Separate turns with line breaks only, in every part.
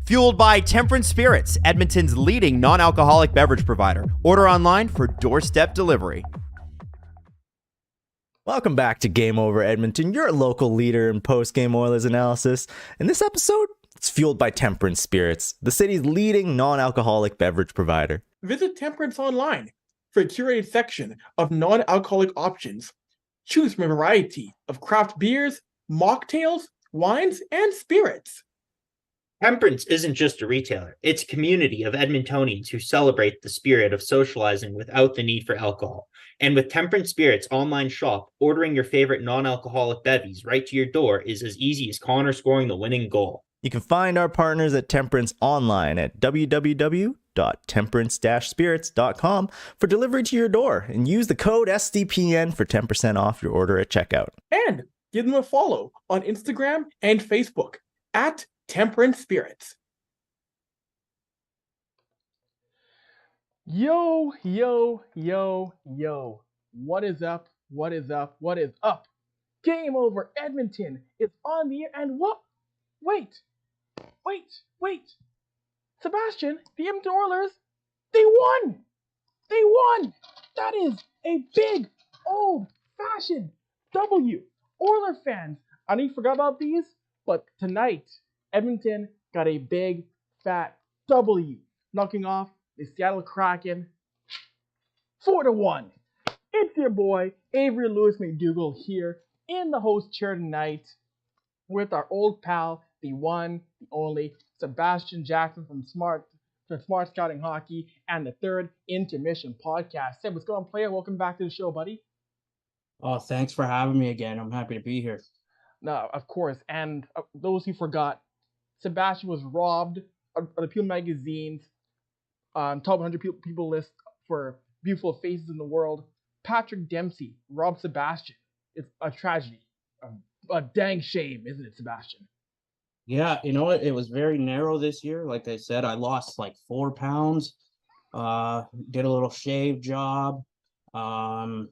Fueled by Temperance Spirits, Edmonton's leading non-alcoholic beverage provider. Order online for doorstep delivery.
Welcome back to Game Over Edmonton, your local leader in post-game Oilers analysis. In this episode, it's fueled by Temperance Spirits, the city's leading non-alcoholic beverage provider.
Visit Temperance online for a curated section of non-alcoholic options. Choose from a variety of craft beers, mocktails, wines, and spirits.
Temperance isn't just a retailer, it's a community of Edmontonians who celebrate the spirit of socializing without the need for alcohol. And with Temperance Spirits online shop, ordering your favorite non-alcoholic bevies right to your door is as easy as Connor scoring the winning goal.
You can find our partners at Temperance online at www.temperance-spirits.com for delivery to your door, and use the code SDPN for 10% off your order at checkout.
And give them a follow on Instagram and Facebook at Temperance Spirits.
Yo, yo, yo, yo. What is up? What is up? What is up? Game Over Edmonton is on the air, and what? Wait. Sebastian, the Edmonton Oilers, they won! They won! That is a big, old-fashioned W. Oiler fans, I know you forgot about these, but tonight, Edmonton got a big, fat W, knocking off the Seattle Kraken 4-1. It's your boy, Avry Lewis McDougall, here in the host chair tonight with our old pal, the one, the only, Sebastian Jackson from Smart Scouting Hockey and the Third Intermission Podcast. Seb, what's going on, player? Welcome back to the show, buddy.
Oh, thanks for having me again. I'm happy to be here.
No, of course. And those who forgot, Sebastian was robbed of the Peel Magazine's top 100 people list for beautiful faces in the world. Patrick Dempsey robbed Sebastian. It's a tragedy. A dang shame, isn't it, Sebastian?
Yeah, you know what? It was very narrow this year. Like I said, I lost like 4 pounds. Did a little shave job. I've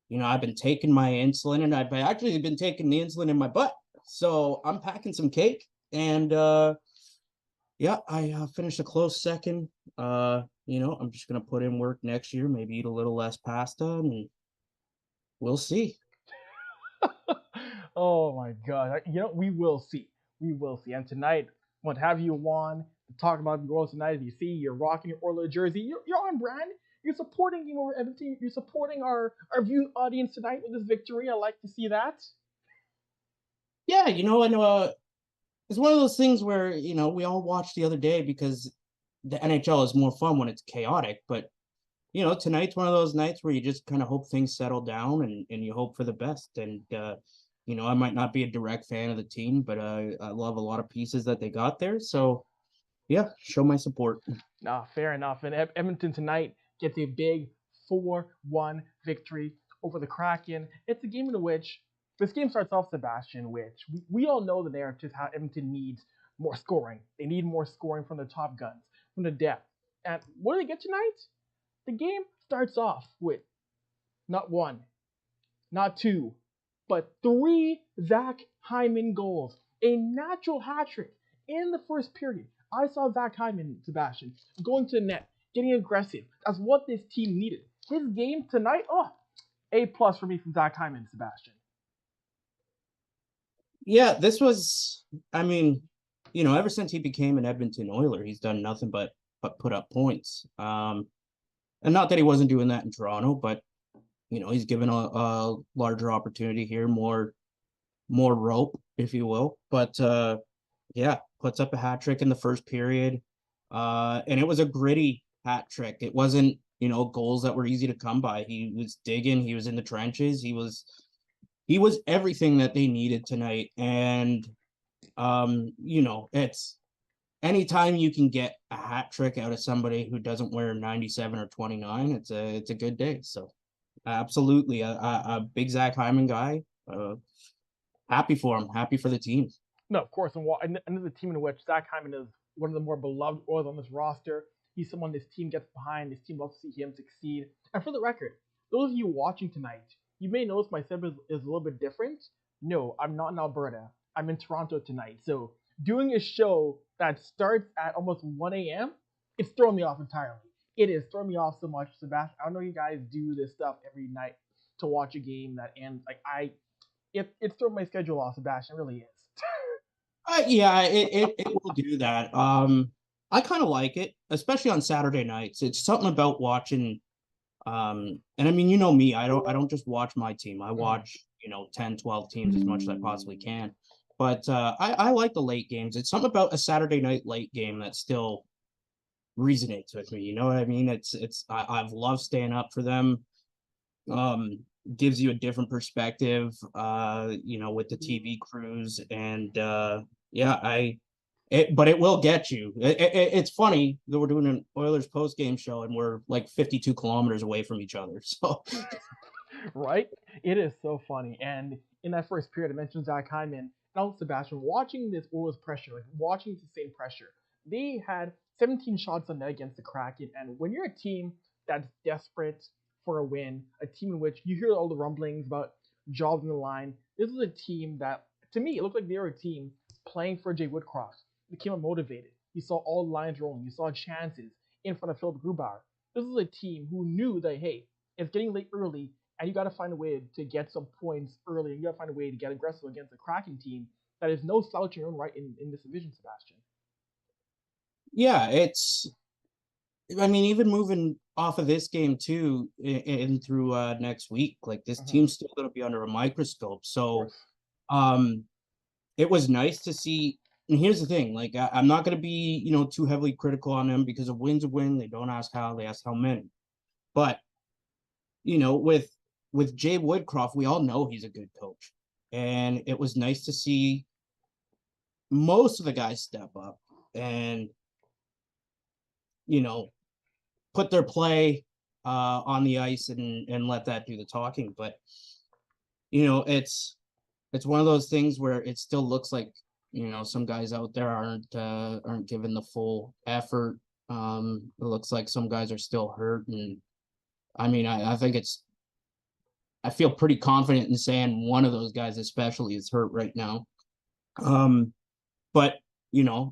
been taking my insulin, and I've actually been taking the insulin in my butt. So I'm packing some cake, and I finished a close second. I'm just gonna put in work next year, maybe eat a little less pasta, and we'll see.
Oh my God! We will see. We will see. And tonight, I want to have you on to talk about the Oilers tonight. As you see, you're rocking your Oilers jersey. You're on brand. You're supporting Game Over Edmonton. You're supporting our viewing audience tonight with this victory. I like to see that.
Yeah, it's one of those things where, we all watched the other day because the NHL is more fun when it's chaotic. But, tonight's one of those nights where you just kind of hope things settle down and you hope for the best. And, I might not be a direct fan of the team, but I love a lot of pieces that they got there. So, yeah, show my support.
No, fair enough. And Edmonton tonight gets a big 4-1 victory over the Kraken. It's a game in which this game starts off, Sebastian, which we all know the narrative how Edmonton needs more scoring. They need more scoring from the top guns, from the depth. And what do they get tonight? The game starts off with not 1, not 2, but 3 Zach Hyman goals. A natural hat trick in the first period. I saw Zach Hyman, Sebastian, going to the net, getting aggressive. That's what this team needed. His game tonight, A+ for me from Zach Hyman, Sebastian.
Yeah, this was, ever since he became an Edmonton Oiler, he's done nothing but put up points. And not that he wasn't doing that in Toronto, but, he's given a larger opportunity here, more rope, if you will. But, puts up a hat trick in the first period. And it was a gritty hat trick. It wasn't, goals that were easy to come by. He was digging. He was in the trenches. He was everything that they needed tonight. And, it's anytime you can get a hat trick out of somebody who doesn't wear 97 or 29, it's a good day. So absolutely a big Zach Hyman guy. Happy for him. Happy for the team.
No, of course. And the team in which Zach Hyman is one of the more beloved Oilers on this roster. He's someone this team gets behind. This team loves to see him succeed. And for the record, those of you watching tonight, you may notice my setup is a little bit different. No, I'm not in Alberta. I'm in Toronto tonight. So doing a show that starts at almost 1 a.m., it's throwing me off entirely. It is throwing me off so much, Sebastian. I don't know you guys do this stuff every night to watch a game that ends. It's throwing my schedule off, Sebastian. It really is.
Yeah, it will do that. I kind of like it, especially on Saturday nights. It's something about watching. And I mean, you know me, I don't just watch my team. I watch, 10, 12 teams as much as I possibly can. But I like the late games. It's something about a Saturday night late game that still resonates with me. You know what I mean? I've loved staying up for them. Gives you a different perspective, with the TV crews, and but it will get you. It's funny that we're doing an Oilers post game show and we're like 52 kilometers away from each other. So
Right? It is so funny. And in that first period, I mentioned Zach Hyman and also Sebastian watching this Oilers pressure, like watching the same pressure. They had 17 shots on net against the Kraken, and when you're a team that's desperate for a win, a team in which you hear all the rumblings about jobs in the line, this is a team that, to me, it looked like they were a team playing for Jay Woodcroft. They came out motivated. You saw all lines rolling. You saw chances in front of Philip Grubauer. This is a team who knew that, hey, it's getting late early, and you got to find a way to get some points early. You got to find a way to get aggressive against a Kraken team that is no slouch in your own right in this division, Sebastian.
yeah, I mean, even moving off of this game too, in through next week, like this team's still going to be under a microscope. So, it was nice to see. And here's the thing: like, I'm not going to be, too heavily critical on them because a win's a win. They don't ask how; they ask how many. But with Jay Woodcroft, we all know he's a good coach, and it was nice to see most of the guys step up and put their play on the ice and let that do the talking. But it's one of those things where it still looks like some guys out there aren't given the full effort. It looks like some guys are still hurt, and I mean I think I feel pretty confident in saying one of those guys especially is hurt right now. But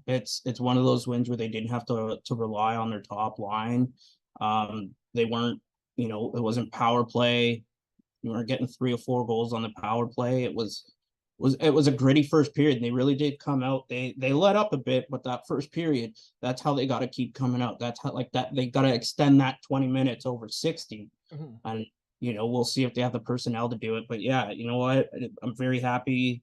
it's one of those wins where they didn't have to rely on their top line. They weren't, it wasn't power play. You weren't getting 3 or 4 goals on the power play. It was a gritty first period, and they really did come out. They let up a bit, but that first period, that's how they got to keep coming out. That's how they got to extend that 20 minutes over 60. And we'll see if they have the personnel to do it. But yeah, you know what? I'm very happy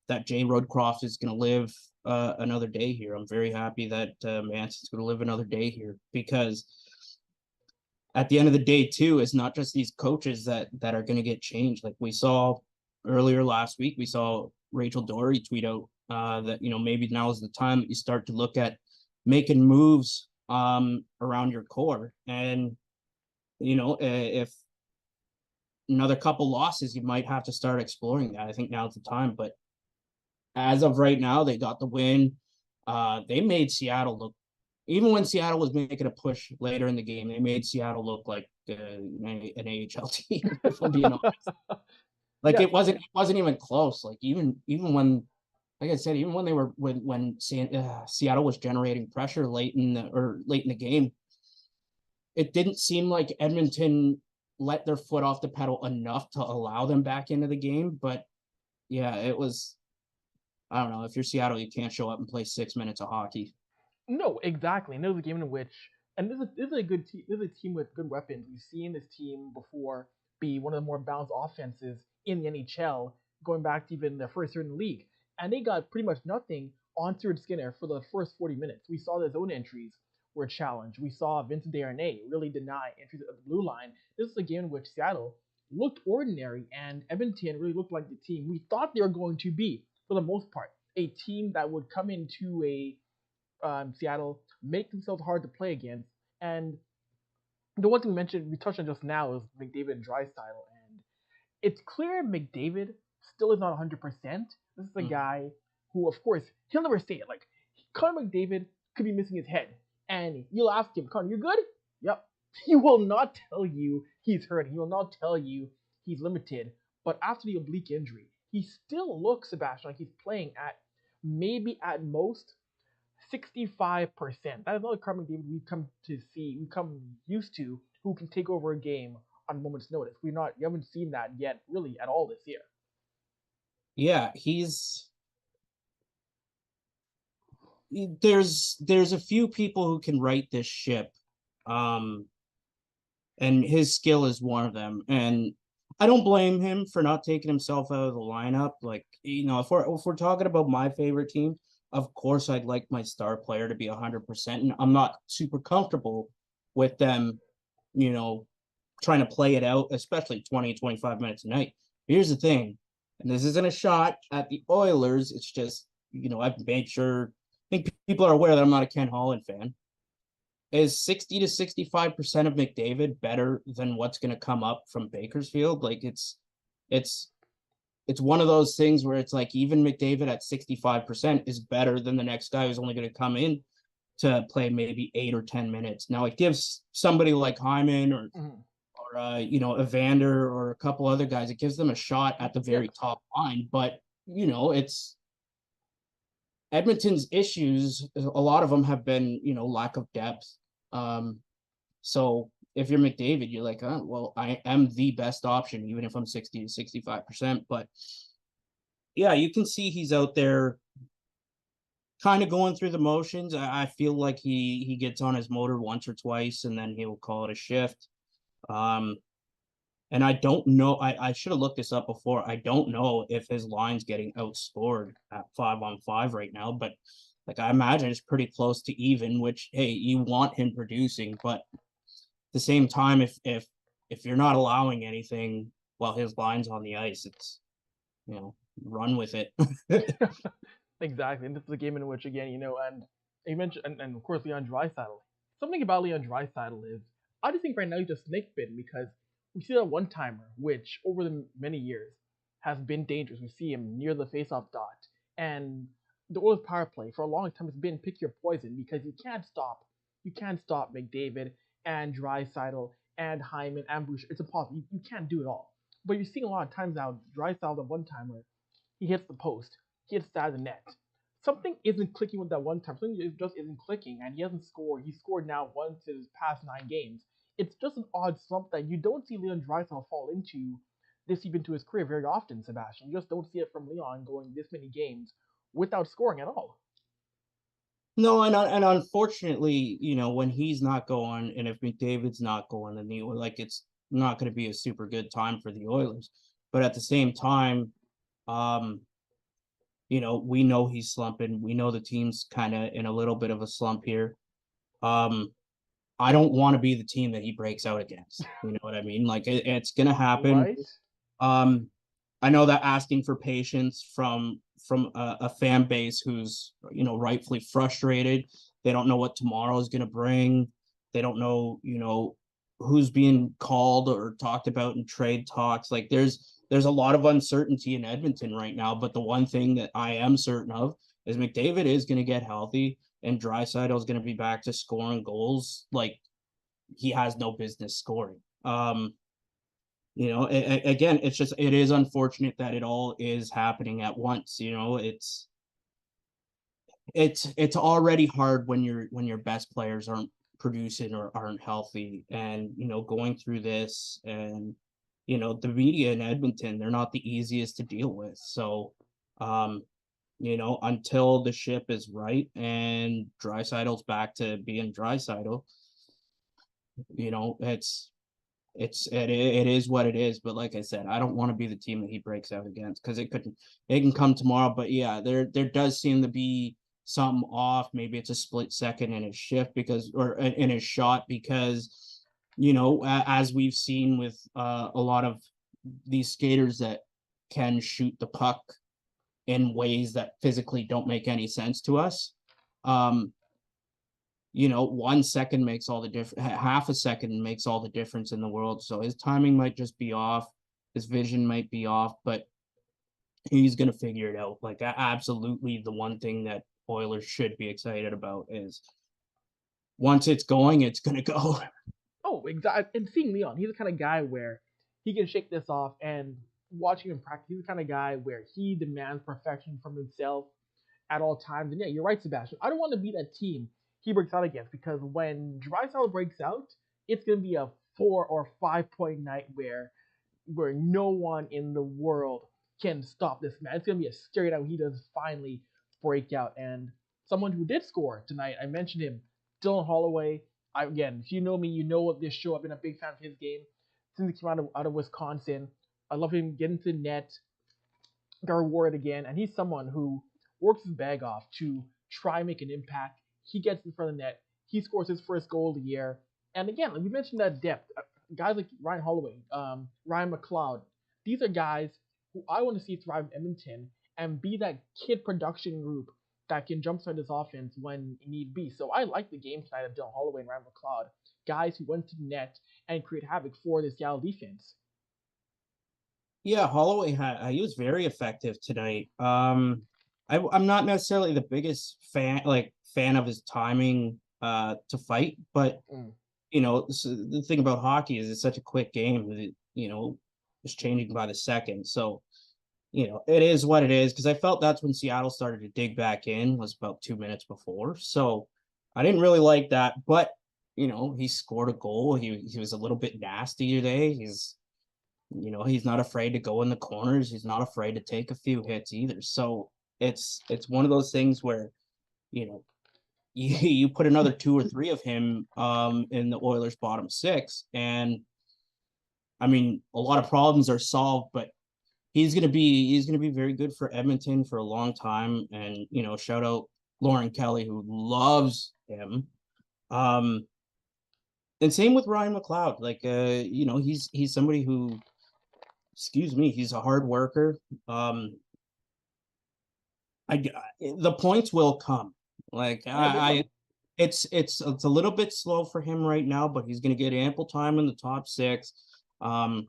that Jay Woodcroft is going to live another day here. I'm very happy that Manson's going to live another day here, because at the end of the day too, it's not just these coaches that are going to get changed. Like we saw earlier last week, we saw Rachel Dory tweet out that maybe now is the time that you start to look at making moves around your core. And if another couple losses, you might have to start exploring that. I think now's the time. But as of right now, they got the win. They made Seattle look, even when Seattle was making a push later in the game, they made Seattle look like an AHL team, if I'm being honest. Like yeah. It wasn't even close. Like even when, like I said, even when they were when Seattle was generating pressure late in the game, it didn't seem like Edmonton let their foot off the pedal enough to allow them back into the game. But yeah, it was, I don't know, if you're Seattle, you can't show up and play 6 minutes of hockey.
No, exactly. And this is a game in which, and this is a good team. This is a team with good weapons. We've seen this team before be one of the more balanced offenses in the NHL, going back to even their first year in the league. And they got pretty much nothing on Stuart Skinner for the first 40 minutes. We saw their zone entries were a challenge. We saw Vincent Desharnais really deny entries at the blue line. This is a game in which Seattle looked ordinary, and Edmonton really looked like the team we thought they were going to be, for the most part. A team that would come into Seattle, make themselves hard to play against. And the one thing we touched on just now is McDavid and Draisaitl. And it's clear McDavid still is not 100%. This is a guy who, of course, he'll never say it. Like, Connor McDavid could be missing his head. And you'll ask him, Connor, you good? Yep. He will not tell you he's hurt. He will not tell you he's limited. But after the oblique injury, he still looks, Sebastian, like he's playing at maybe at most 65%. That is not the Connor McDavid we've come to see, we've come used to, who can take over a game on a moment's notice. We haven't seen that yet, really, at all this year.
Yeah, there's a few people who can right this ship, and his skill is one of them. And I don't blame him for not taking himself out of the lineup. Like, if we're talking about my favorite team, of course I'd like my star player to be 100%, and I'm not super comfortable with them, trying to play it out, especially 20, 25 minutes a night. Here's the thing, and this isn't a shot at the Oilers. It's just, I've made sure, I think people are aware that I'm not a Ken Holland fan. Is 60 to 65% of McDavid better than what's going to come up from Bakersfield? Like, it's one of those things where it's like, even McDavid at 65% is better than the next guy who's only going to come in to play maybe 8 or 10 minutes. Now, it gives somebody like Hyman or Evander or a couple other guys, it gives them a shot at the very top line. But, it's Edmonton's issues, a lot of them have been, lack of depth. So if you're McDavid, you're like, well, I am the best option, even if I'm 60 to 65%. But yeah, you can see he's out there kind of going through the motions. I feel like he gets on his motor once or twice, and then he'll call it a shift. And I don't know, I should have looked this up before. I don't know if his line's getting outscored at 5-on-5 right now, but like, I imagine it's pretty close to even, which, hey, you want him producing, but at the same time, if you're not allowing anything while his line's on the ice, it's, run with it.
Exactly. And this is a game in which, again, and you mentioned, and of course, Leon Draisaitl. Something about Leon Draisaitl is, I just think right now he's just snake bitten, because we see that one-timer, which over the many years has been dangerous. We see him near the face-off dot. And the Oilers power play for a long time has been pick your poison, because you can't stop McDavid and Draisaitl and Hyman and Boucher. It's impossible. You can't do it all. But you're seeing a lot of times now, Draisaitl, the one-timer, he hits the post, he hits that of the net. Something isn't clicking with that one time. Something just isn't clicking, and he hasn't scored. He scored now once in his past 9 games. It's just an odd slump that you don't see Leon Draisaitl fall into this deep into his career very often, Sebastian. You just don't see it from Leon going this many games without scoring at all.
No, and unfortunately, when he's not going, and if McDavid's not going, then it's not going to be a super good time for the Oilers. But at the same time, we know he's slumping. We know the team's kind of in a little bit of a slump here. I don't want to be the team that he breaks out against. You know what I mean? Like, it's going to happen.
Right?
I know that asking for patience from a fan base who's, rightfully frustrated. They don't know what tomorrow is going to bring. They don't know, who's being called or talked about in trade talks. Like, there's a lot of uncertainty in Edmonton right now. But the one thing that I am certain of is McDavid is going to get healthy, and Draisaitl is going to be back to scoring goals like he has no business scoring. Again, it is unfortunate that it all is happening at once. It's already hard when your best players aren't producing or aren't healthy, and going through this, and the media in Edmonton, they're not the easiest to deal with. So until the ship is right and Draisaitl's back to being Draisaitl, it is what it is. But like I said, I don't want to be the team that he breaks out against, because it can come tomorrow. But yeah, there does seem to be something off. Maybe it's a split second in his shift or in his shot, because as we've seen with a lot of these skaters that can shoot the puck in ways that physically don't make any sense to us. 1 second makes all the difference. Half a second makes all the difference in the world. So his timing might just be off. His vision might be off, but he's going to figure it out. Like, absolutely, the one thing that Oilers should be excited about is once it's going, it's going to go.
Oh, exactly. And seeing Leon, he's the kind of guy where he can shake this off, and watching him practice, he's the kind of guy where he demands perfection from himself. at all times. And yeah, you're right, Sebastian. I don't want to be that team he breaks out against, because when Draisaitl breaks out, it's going to be a 4 or 5 point night where no one in the world can stop this man. It's going to be a scary night when he does finally break out. And someone who did score tonight, I mentioned him, Dylan Holloway. Again, if you know me, you know what this show. I've been a big fan of his game since he came out of Wisconsin. I love him getting to the net, got rewarded again, and he's someone who works his bag off to try and make an impact. He gets in front of the net. He scores his first goal of the year. And again, like we mentioned that depth. Guys like Ryan Holloway, Ryan McLeod, these are guys who I want to see thrive in Edmonton and be that kid production group that can jumpstart this offense when need be. So I like the game tonight of Dylan Holloway and Ryan McLeod, guys who went to the net and create havoc for the Seattle defense.
Yeah, Holloway he was very effective tonight. I'm not necessarily the biggest fan of his timing to fight, but so the thing about hockey is it's such a quick game that it's changing by the second. So it is what it is, because I felt that's when Seattle started to dig back in, was about 2 minutes before. So I didn't really like that, but he scored a goal. He was a little bit nasty today. He's not afraid to go in the corners. He's not afraid to take a few hits either. So it's one of those things where, you put another 2 or 3 of him in the Oilers' bottom 6, and I mean, a lot of problems are solved, but he's gonna be very good for Edmonton for a long time. And shout out Lauren Kelly, who loves him. And same with Ryan McLeod. Like he's somebody who, he's a hard worker. The points will come. It's a little bit slow for him right now, but he's going to get ample time in the top 6. There's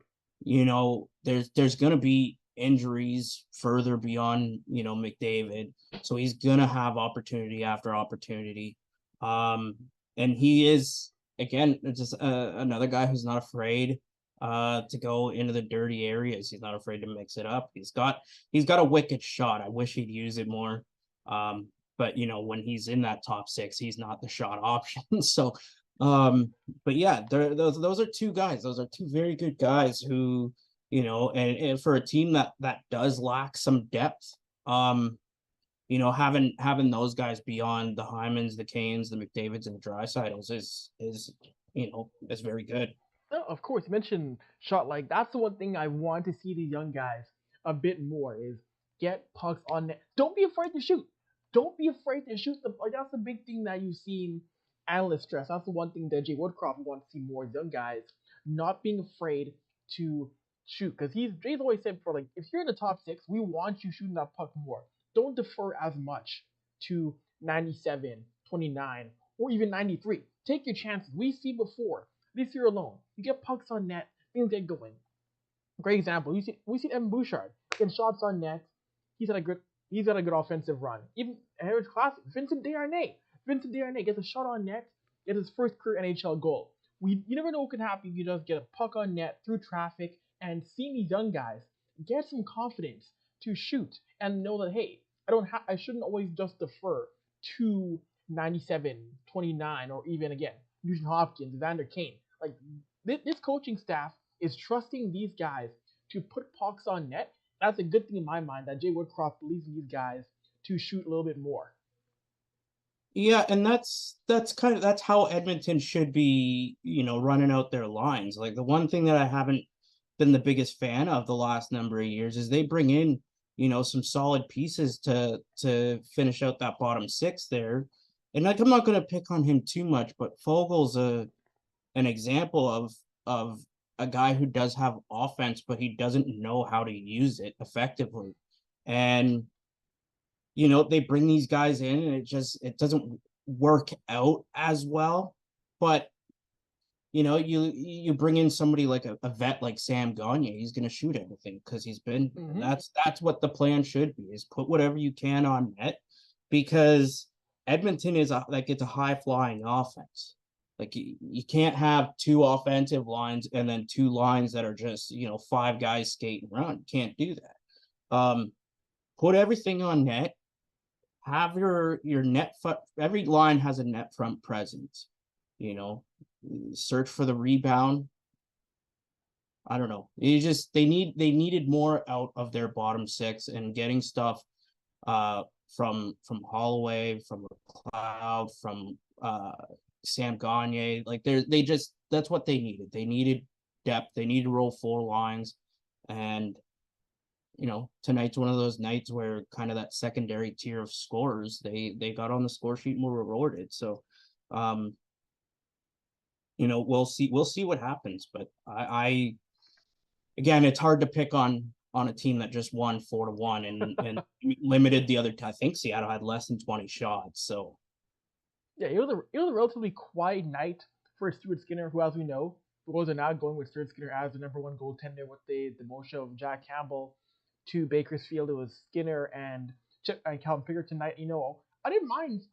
going to be injuries further beyond McDavid, so he's going to have opportunity after opportunity. And he is, again, just another guy who's not afraid to go into the dirty areas. He's not afraid to mix it up. He's got a wicked shot. I wish he'd use it more. But when he's in that top 6, he's not the shot option. So, but yeah, those are 2 guys. Those are 2 very good guys who, and for a team that does lack some depth, having those guys beyond the Hymans, the Canes, the McDavids, and the Draisaitl's is very good.
No, of course, you mentioned shot. Like, that's the one thing I want to see these young guys a bit more is get pucks on net. Don't be afraid to shoot. Don't be afraid to shoot. That's the big thing that you've seen analysts stress. That's the one thing that Jay Woodcroft wants to see more is young guys not being afraid to shoot. Because Jay's always said before, like, if you're in the top 6, we want you shooting that puck more. Don't defer as much to 97, 29, or even 93. Take your chances. We see before. This year alone, you get pucks on net, things get going. Great example. We see Evan Bouchard get shots on net. He's got a good offensive run. Even Heritage Classic, Vincent Desharnais gets a shot on net, gets his first career NHL goal. You never know what can happen if you just get a puck on net through traffic, and seeing these young guys get some confidence to shoot and know that, hey, I shouldn't always just defer to 97, 29, or even again Nugent Hopkins, Vander Kane. Like, this coaching staff is trusting these guys to put pucks on net. That's a good thing in my mind that Jay Woodcroft believes in these guys to shoot a little bit more.
Yeah, and that's how Edmonton should be, running out their lines. Like, the one thing that I haven't been the biggest fan of the last number of years is they bring in, some solid pieces to finish out that bottom 6 there. And like, I'm not going to pick on him too much, but Fogel's an example of a guy who does have offense, but he doesn't know how to use it effectively. And they bring these guys in, and it doesn't work out as well. But you bring in somebody like a vet like Sam Gagner, he's going to shoot everything because he's been. Mm-hmm. That's what the plan should be: is put whatever you can on net, because Edmonton is it's a high flying offense. Like, you can't have 2 offensive lines and then 2 lines that are just 5 guys skate and run. Can't do that. Put everything on net. have your net every line has a net front presence, you know. Search for the rebound. I don't know. They needed more out of their bottom six, and getting stuff from Holloway, from McLeod, from Sam Gagne. Like that's what they needed. They needed depth. They needed to roll 4 lines, and you know, tonight's one of those nights where kind of that secondary tier of scorers, they got on the score sheet and were rewarded. So, you know, we'll see what happens. But I again, it's hard to pick on a team that just won 4-1 and limited the other. I think Seattle had less than 20 shots. So
Yeah, it was a relatively quiet night for Stuart Skinner, who, as we know, the Oilers are now going with Stuart Skinner as the number 1 goaltender with the demotion of Jack Campbell to Bakersfield. It was Skinner and Chip and Calvin Pickard tonight. You know, I didn't mind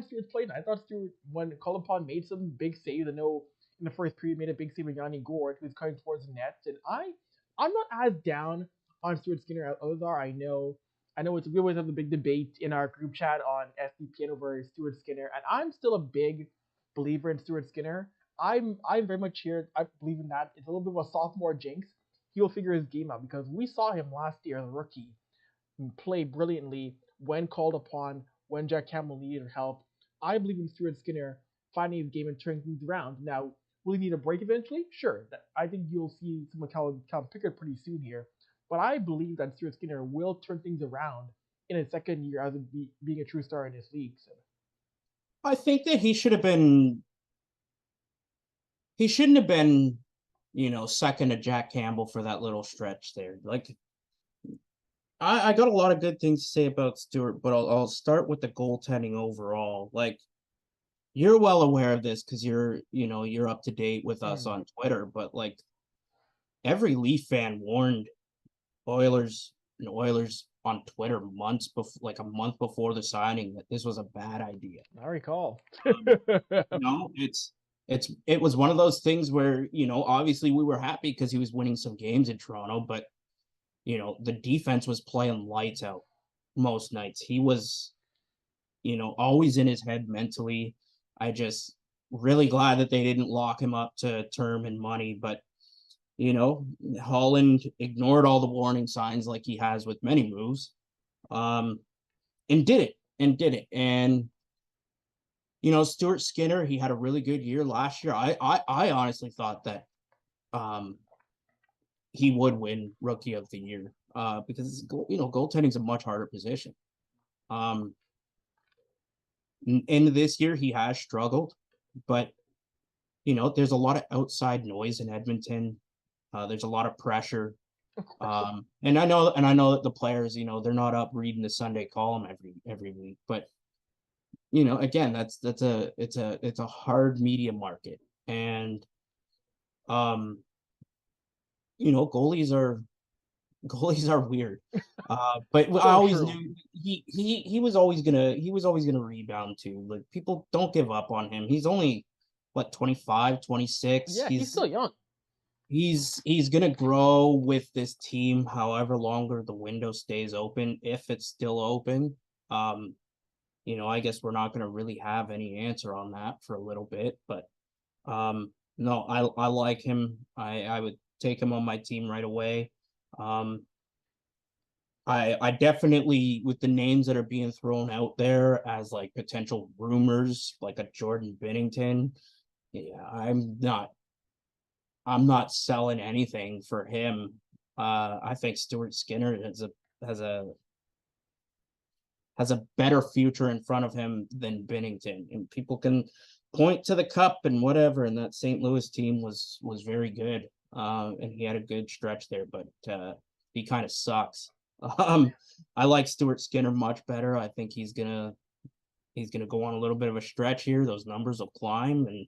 Stuart's play tonight. I thought Stuart, when called upon, made some big saves. I know in the first period made a big save with Yanni Gord, who was coming towards the net, and I'm not as down on Stuart Skinner as others are. I know we always have the big debate in our group chat on SDPN over Stuart Skinner, and I'm still a big believer in Stuart Skinner. I'm very much here. I believe in that. It's a little bit of a sophomore jinx. He'll figure his game out, because we saw him last year as a rookie play brilliantly when called upon, when Jack Campbell needed help. I believe in Stuart Skinner finding his game and turning things around. Now, will he need a break eventually? Sure. I think you'll see some of Calvin Pickard pretty soon here. But I believe that Stuart Skinner will turn things around in his second year as being a true star in this league. So
I think that he shouldn't have been, you know, second to Jack Campbell for that little stretch there. Like, I got a lot of good things to say about Stuart, but I'll start with the goaltending overall. Like, you're well aware of this because you're up to date with us on Twitter, but like, every Leaf fan warned Oilers on Twitter months before, like a month before the signing, that this was a bad idea.
I recall.
No, it was one of those things where, you know, obviously we were happy because he was winning some games in Toronto, but you know, the defense was playing lights out most nights. He was, you know, always in his head mentally. I just really glad that they didn't lock him up to term and money, but you know, Holland ignored all the warning signs like he has with many moves, and did it. And you know, Stuart Skinner, he had a really good year last year. I honestly thought that he would win Rookie of the Year because, you know, goaltending is a much harder position. In this year, he has struggled, but you know, there's a lot of outside noise in Edmonton. There's a lot of pressure. And I know that the players, you know, they're not up reading the Sunday column every week, but you know, again, it's a hard media market, and you know, goalies are weird. But I always knew he was always gonna rebound too. Like, people don't give up on him. He's only what, 25, 26.
Yeah, he's still young.
He's gonna grow with this team however longer the window stays open, if it's still open. You know, I guess we're not gonna really have any answer on that for a little bit, but no, I like him. I would take him on my team right away. I definitely, with the names that are being thrown out there as like potential rumors, like a Jordan Binnington, yeah, I'm not selling anything for him. I think Stuart Skinner has a better future in front of him than Binnington, and people can point to the cup and whatever. And that St. Louis team was very good, and he had a good stretch there, but he kind of sucks. I like Stuart Skinner much better. I think he's gonna go on a little bit of a stretch here. Those numbers will climb, and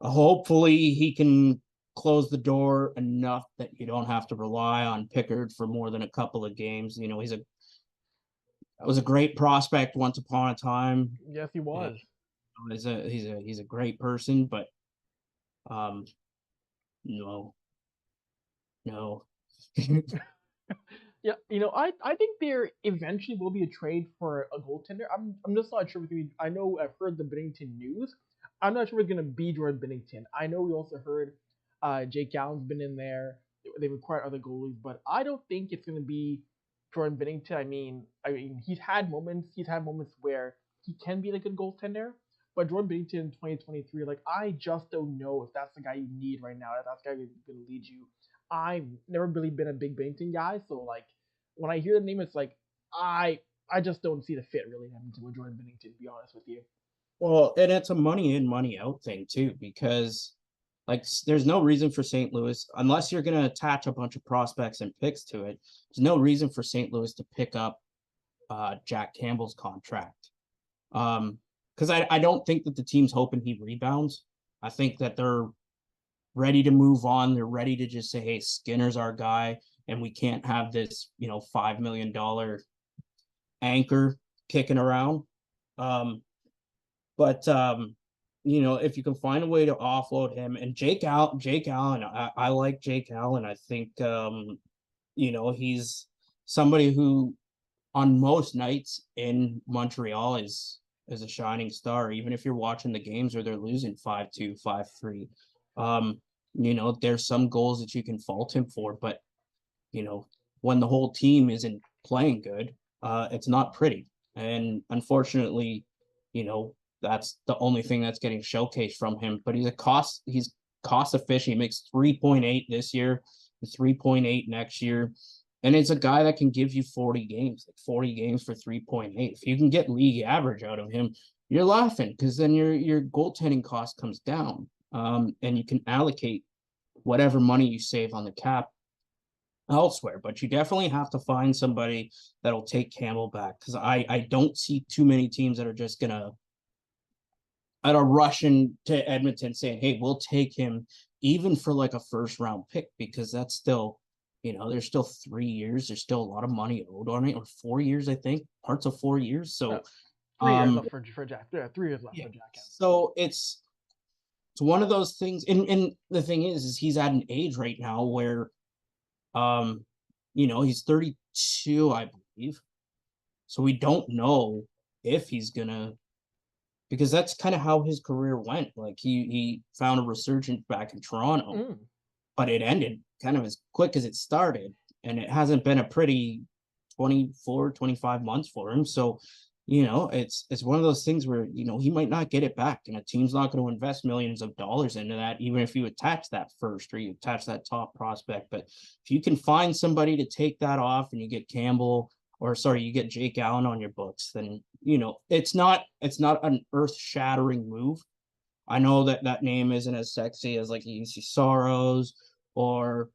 hopefully he can close the door enough that you don't have to rely on Pickard for more than a couple of games. You know, was a great prospect once upon a time.
Yes, he was.
He's a great person, but no.
Yeah, I think there eventually will be a trade for a goaltender. I'm just not sure if it's gonna be. I know I've heard the Binnington news. I'm not sure if it's gonna be Jordan Binnington. I know we also heard Jake Allen's been in there. They require other goalies, but I don't think it's gonna be Jordan Binnington. I mean, he's had moments. He's had moments where he can be like a good goaltender. But Jordan Binnington in 2023, like I just don't know if that's the guy you need right now. If that's the guy who's gonna lead you. I've never really been a big Binnington guy, so like when I hear the name, it's like I just don't see the fit really in Edmonton with Jordan Binnington, to be honest with you.
Well, and it's a money in, money out thing too, because like there's no reason for St. Louis, unless you're going to attach a bunch of prospects and picks to it. There's no reason for St. Louis to pick up Jack Campbell's contract. Because I don't think that the team's hoping he rebounds. I think that they're ready to move on. They're ready to just say, hey, Skinner's our guy, and we can't have this, $5 million anchor kicking around. But if you can find a way to offload him, and Jake Allen, I like Jake Allen. I think he's somebody who on most nights in Montreal is a shining star, even if you're watching the games where they're losing 5-2, 5-3. There's some goals that you can fault him for, but when the whole team isn't playing good, it's not pretty. And unfortunately, that's the only thing that's getting showcased from him. But he's cost efficient. He makes 3.8 this year, 3.8 next year. And it's a guy that can give you 40 games, like 40 games for 3.8. If you can get league average out of him, you're laughing, because then your goaltending cost comes down. And you can allocate whatever money you save on the cap elsewhere. But you definitely have to find somebody that'll take Campbell back, because I don't see too many teams that are just gonna rush into Edmonton saying, hey, we'll take him even for like a first round pick, because that's still, there's still 3 years. There's still a lot of money owed on it, or 4 years, I think, parts of 4 years. So
3 years left for Jack. Yeah, 3 years left for Jack.
So it's one of those things. And the thing is he's at an age right now where, he's 32, I believe. So we don't know if he's gonna, because that's kind of how his career went. Like he found a resurgence back in Toronto, but it ended kind of as quick as it started, and it hasn't been a pretty 24, 25 months for him. So, it's one of those things where, he might not get it back, and a team's not going to invest millions of dollars into that, even if you attach that first or you attach that top prospect. But if you can find somebody to take that off, and you get you get Jake Allen on your books, then, it's not an earth-shattering move. I know that name isn't as sexy as like UC Soros or,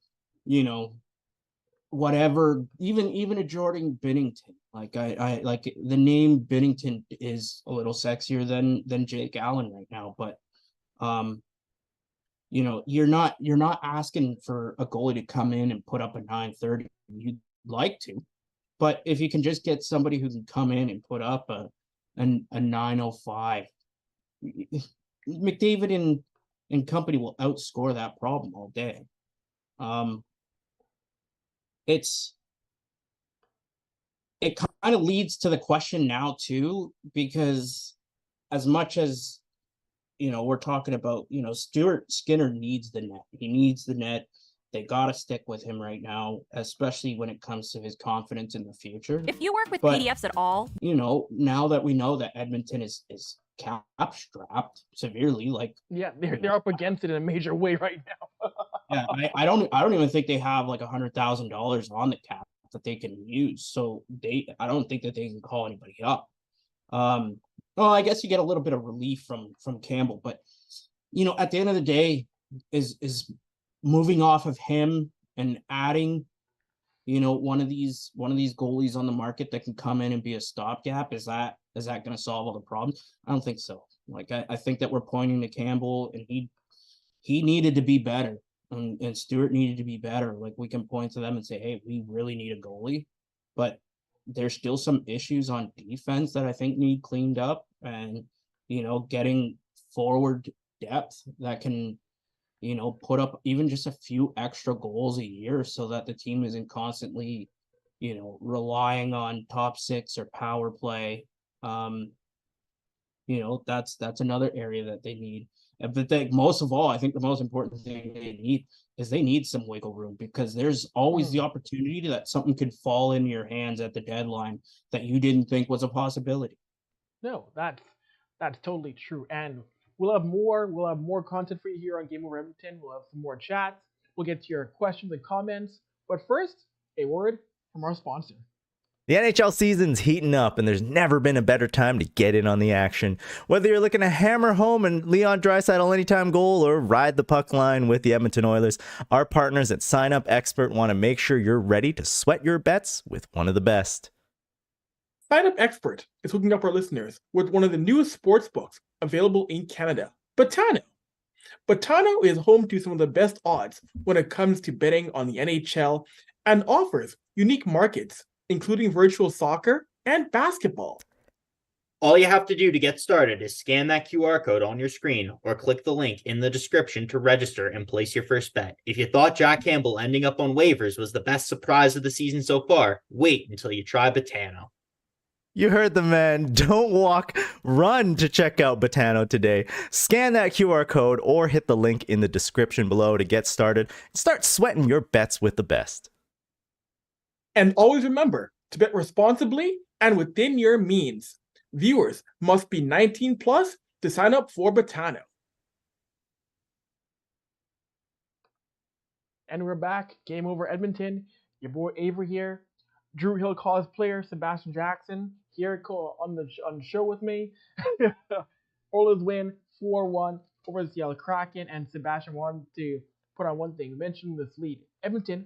whatever, even a Jordan Binnington. Like I like the name Binnington is a little sexier than Jake Allen right now. But you're not asking for a goalie to come in and put up a 930. You'd like to, but if you can just get somebody who can come in and put up a 905, McDavid and company will outscore that problem all day. It kind of leads to the question now too, because as much as we're talking about, Stuart Skinner needs the net. He needs the net. They got to stick with him right now, especially when it comes to his confidence in the future.
If you work with PDFs at all,
now that we know that Edmonton is cap strapped severely, like
they're up against it in a major way right now.
I don't even think they have like $100,000 on the cap that they can use. So I don't think that they can call anybody up. Well, I guess you get a little bit of relief from Campbell, but at the end of the day, is moving off of him and adding, one of these goalies on the market that can come in and be a stopgap, is that going to solve all the problems? I don't think so. Like I think that we're pointing to Campbell, and he needed to be better, and Stewart needed to be better. Like we can point to them and say, hey, we really need a goalie, but there's still some issues on defense that I think need cleaned up, and getting forward depth that can put up even just a few extra goals a year, so that the team isn't constantly relying on top six or power play. That's another area that they need. But most of all, I think the most important thing they need some wiggle room, because there's always the opportunity that something could fall in your hands at the deadline that you didn't think was a possibility.
No, that's totally true. And we'll have more content for you here on Game Over Edmonton. We'll have some more chats. We'll get to your questions and comments. But first, a word from our sponsor.
The NHL season's heating up, and there's never been a better time to get in on the action. Whether you're looking to hammer home and Leon Draisaitl anytime goal or ride the puck line with the Edmonton Oilers, our partners at Sign Up Expert want to make sure you're ready to sweat your bets with one of the best.
Sign Up Expert is hooking up our listeners with one of the newest sports books available in Canada, Betano. Betano is home to some of the best odds when it comes to betting on the NHL and offers unique markets, including virtual soccer and basketball.
All you have to do to get started is scan that QR code on your screen or click the link in the description to register and place your first bet. If you thought Jack Campbell ending up on waivers was the best surprise of the season so far, wait until you try Betano.
You heard the man. Don't walk, run to check out Betano today. Scan that QR code or hit the link in the description below to get started. Start sweating your bets with the best.
And always remember to bet responsibly and within your means. Viewers must be 19 plus to sign up for Betano.
And we're back. Game Over Edmonton. Your boy Avry here. Drew Hill cosplayer Sebastian Jackson here on the show with me. Oilers win 4-1 over the Seattle Kraken, and Sebastian wanted to put on one thing. We mentioned this lead. Edmonton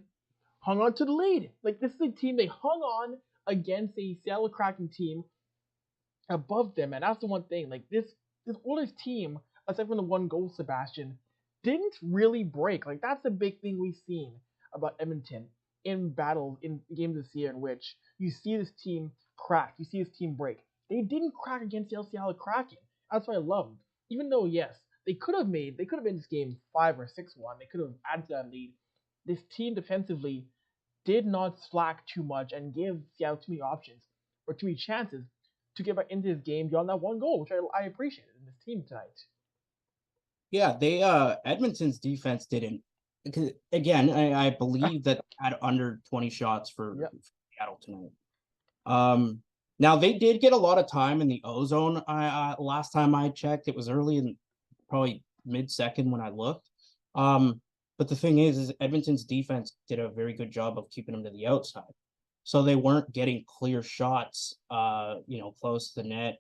hung on to the lead. Like, this is a team they hung on against a Seattle Kraken team above them, and that's the one thing. Like, this Oilers team, aside from the one goal, Sebastian, didn't really break. Like, that's the big thing we've seen about Edmonton in battles in games this year, in which you see this team crack, you see this team break. They didn't crack against the Seattle Kraken. That's what I loved. Even though, yes, they could have made this game 5 or 6-1. They could have added to that lead. This team defensively did not slack too much and give Seattle too many options or too many chances to get back into this game beyond that one goal, which I appreciated in this team tonight.
Yeah, they Edmonton's defense didn't. Because again, I believe that had under 20 shots for Seattle tonight. Now they did get a lot of time in the O-zone. Last time I checked, it was early in probably mid-second when I looked. But the thing is Edmonton's defense did a very good job of keeping them to the outside. So they weren't getting clear shots, close to the net.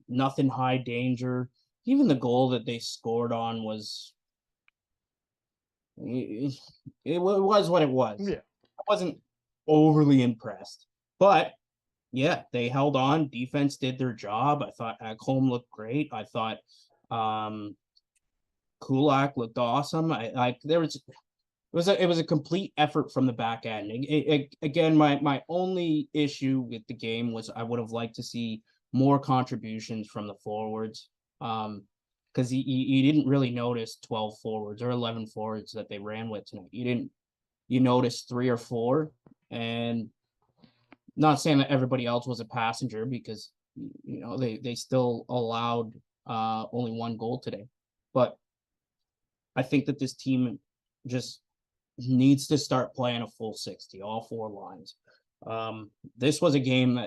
Nothing high danger. Even the goal that they scored on was, it was what it was.
Yeah.
I wasn't overly impressed. But, yeah, they held on. Defense did their job. I thought Ekholm looked great. I thought Kulak looked awesome. It was a complete effort from the back end. Again, my only issue with the game was I would have liked to see more contributions from the forwards. Because you didn't really notice 12 forwards or 11 forwards that they ran with tonight. You noticed 3 or 4, and not saying that everybody else was a passenger, because they still allowed only 1 goal today. But I think that this team just needs to start playing a full 60, all 4 lines. This was a game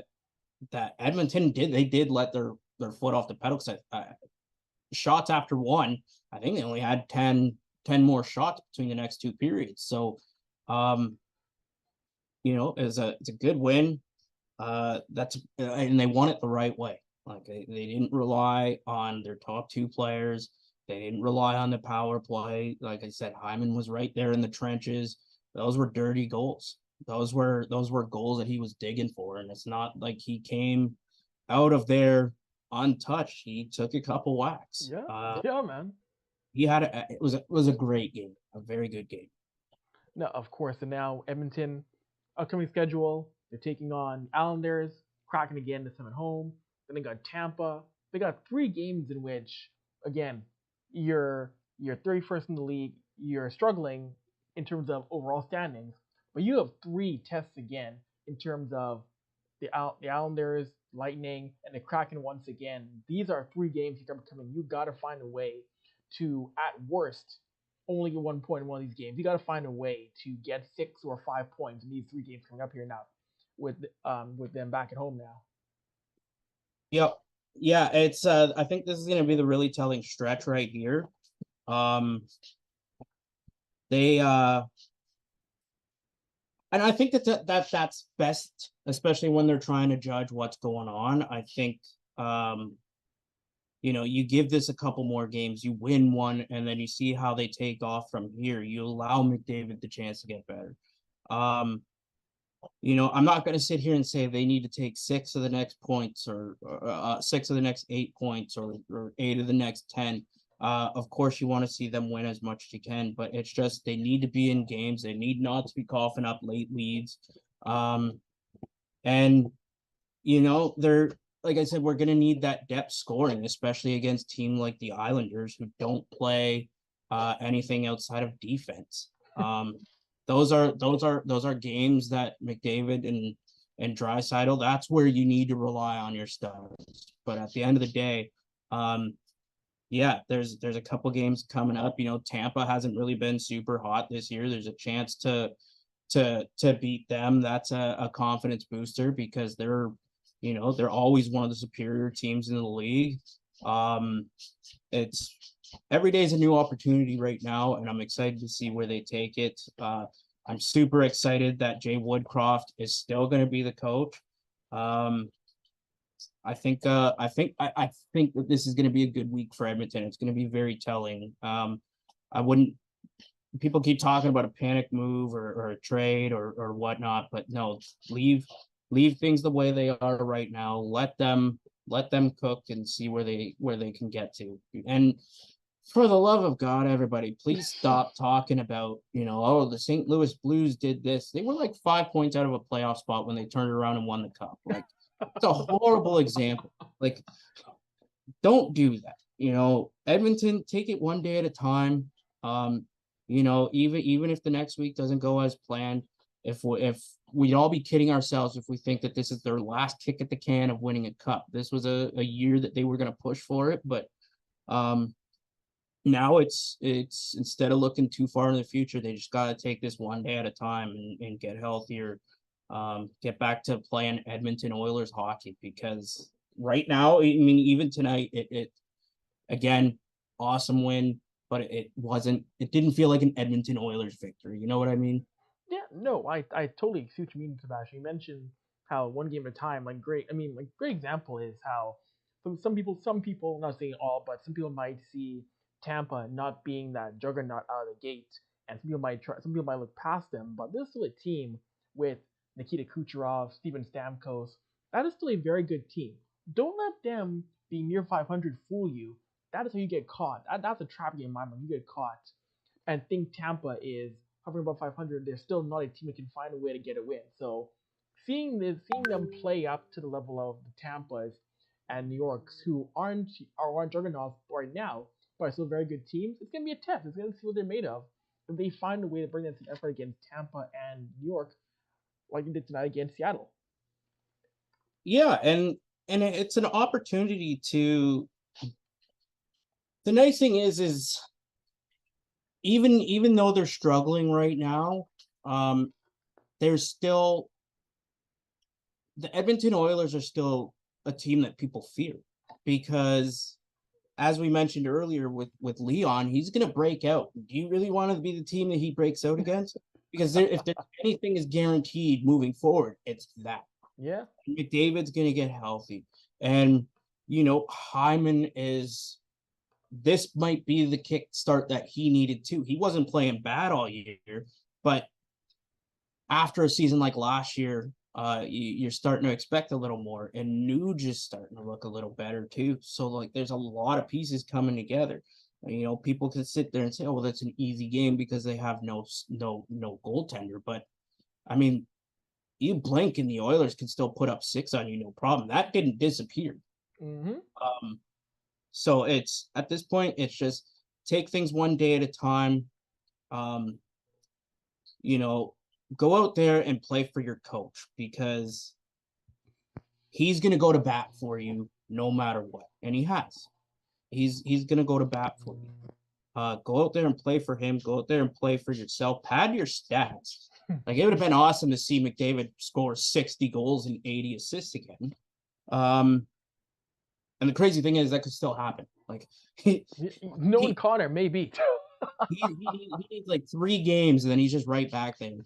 that Edmonton did let their foot off the pedal. Shots after 1, I think they only had 10 more shots between the next 2 periods. So, it's a good win. And they won it the right way. Like they didn't rely on their top 2 players. They didn't rely on the power play. Like I said, Hyman was right there in the trenches. Those were dirty goals. Those were goals that he was digging for. And it's not like he came out of there untouched. He took a couple whacks.
Yeah, man.
He had it was a great game, a very good game.
No, of course. And now Edmonton, upcoming schedule, they're taking on Islanders, Kraken again this time at home. Then they got Tampa. They got 3 games in which, again, you're 31st in the league. You're struggling in terms of overall standings, But you have three tests again in terms of the Islanders, Lightning, and the Kraken once again. These are three games you got coming. You got to find a way to, at worst, only get 1 point in one of these games. You got to find a way to get 6 or 5 points in these three games coming up here now, with them back at home now.
Yep. Yeah, it's I think this is gonna be the really telling stretch right here. They and I think that's best, especially when they're trying to judge what's going on. I think you give this a couple more games, you win one, and then you see how they take off from here. You allow McDavid the chance to get better. I'm not going to sit here and say they need to take 6 of the next points or 6 of the next 8 points or 8 of the next 10. Of course, you want to see them win as much as you can, but it's just they need to be in games. They need not to be coughing up late leads. And they're, like I said, we're going to need that depth scoring, especially against teams like the Islanders who don't play anything outside of defense. Those are games that McDavid and Draisaitl, that's where you need to rely on your stars. But at the end of the day, there's a couple games coming up. Tampa hasn't really been super hot this year. There's a chance to beat them. That's a confidence booster because they're always one of the superior teams in the league. It's every day is a new opportunity right now, and I'm excited to see where they take it. I'm super excited that Jay Woodcroft is still going to be the coach. I think that this is going to be a good week for Edmonton. It's going to be very telling. People keep talking about a panic move or a trade or whatnot, but no, leave things the way they are right now. Let them cook and see where they can get to. And for the love of God, everybody, please stop talking about, the St. Louis Blues did this. They were like 5 points out of a playoff spot when they turned around and won the cup. Like, it's a horrible example. Like, don't do that. Edmonton, take it one day at a time. Even if the next week doesn't go as planned, if we'd all be kidding ourselves if we think that this is their last kick at the can of winning a cup. This was a year that they were going to push for it, but now it's instead of looking too far in the future, they just got to take this one day at a time and get healthier, get back to playing Edmonton Oilers hockey, because right now, I mean, even tonight, it again, awesome win, but it didn't feel like an Edmonton Oilers victory. You know what I mean?
Yeah, no, I totally see what you mean, Sebastian. You mentioned how one game at a time, great example is how some people, not saying all, but some people might see Tampa not being that juggernaut out of the gate, and some people might look past them, but this is still a team with Nikita Kucherov, Steven Stamkos. That is still a very good team. Don't let them be near 500 fool you. That is how you get caught. That's a trap game in my mind. You get caught and think Tampa is hovering above 500. They're still not a team that can find a way to get a win. So seeing them play up to the level of the Tampas and New Yorks, who aren't juggernauts right now, but are still very good teams, it's gonna be a test. It's gonna see what they're made of. If they find a way to bring that effort against Tampa and New York, like they did tonight against Seattle.
Yeah, and it's an opportunity to. The nice thing is even though they're struggling right now, there's still the Edmonton Oilers are still a team that people fear, because as we mentioned earlier with Leon, he's going to break out. Do you really want to be the team that he breaks out against? Because if there's anything is guaranteed moving forward, it's that.
Yeah.
McDavid's going to get healthy. And, Hyman this might be the kick start that he needed too. He wasn't playing bad all year, but after a season like last year, you're starting to expect a little more, and Nuge is starting to look a little better too. So there's a lot of pieces coming together. People can sit there and say, "Oh, well, that's an easy game because they have no goaltender." But I mean, you blink and the Oilers can still put up 6 on you, no problem. That didn't disappear.
Mm-hmm.
So it's at this point, it's just take things one day at a time. go out there and play for your coach, because he's going to go to bat for you no matter what. And he has. He's going to go to bat for you. Go out there and play for him. Go out there and play for yourself. Pad your stats. Like, it would have been awesome to see McDavid score 60 goals and 80 assists again. And the crazy thing is that could still happen. Like,
Knowing Connor, maybe.
he needs like 3 games and then he's just right back there.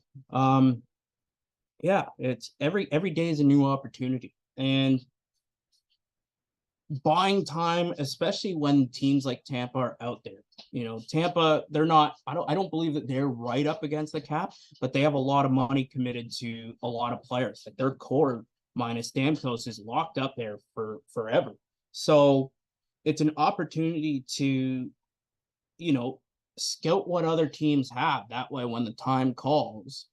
Yeah, it's every day is a new opportunity, and buying time, especially when teams like Tampa are out there. You know, Tampa, they're not, I don't believe that they're right up against the cap, but they have a lot of money committed to a lot of players. Like, their core minus Stamkos is locked up there for forever. So it's an opportunity to, you know, scout what other teams have. That way, when the time calls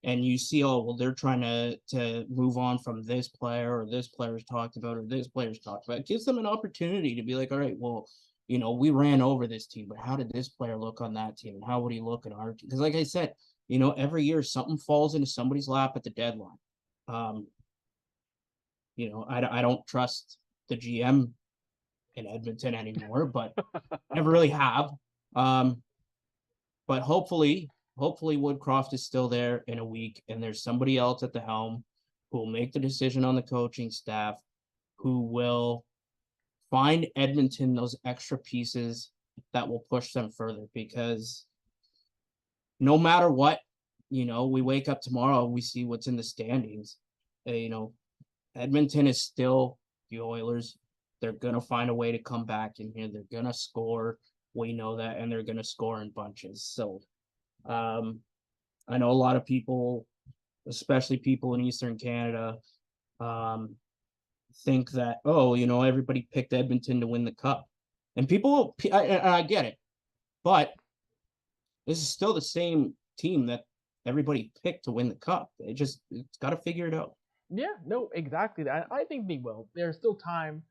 and you see, oh, well, they're trying to move on from this player, or this player's talked about, or this player's talked about, it gives them an opportunity to be like, all right, well, you know, we ran over this team, but how did this player look on that team? And how would he look in our team? Because like I said, you know, every year something falls into somebody's lap at the deadline. You know, I don't trust the GM in Edmonton anymore, but never really have. But hopefully Woodcroft is still there in a week, and there's somebody else at the helm who will make the decision on the coaching staff, who will find Edmonton those extra pieces that will push them further. Because no matter what, you know, we wake up tomorrow, we see what's in the standings. You know, Edmonton is still the Oilers. They're going to find a way to come back in here. They're going to score. We know that, and they're going to score in bunches. So I know a lot of people, especially people in Eastern Canada, think that, oh, you know, everybody picked Edmonton to win the cup. And people, I get it, but this is still the same team that everybody picked to win the cup. It's got to figure it out.
Yeah, no, exactly that. I think they will. There's still time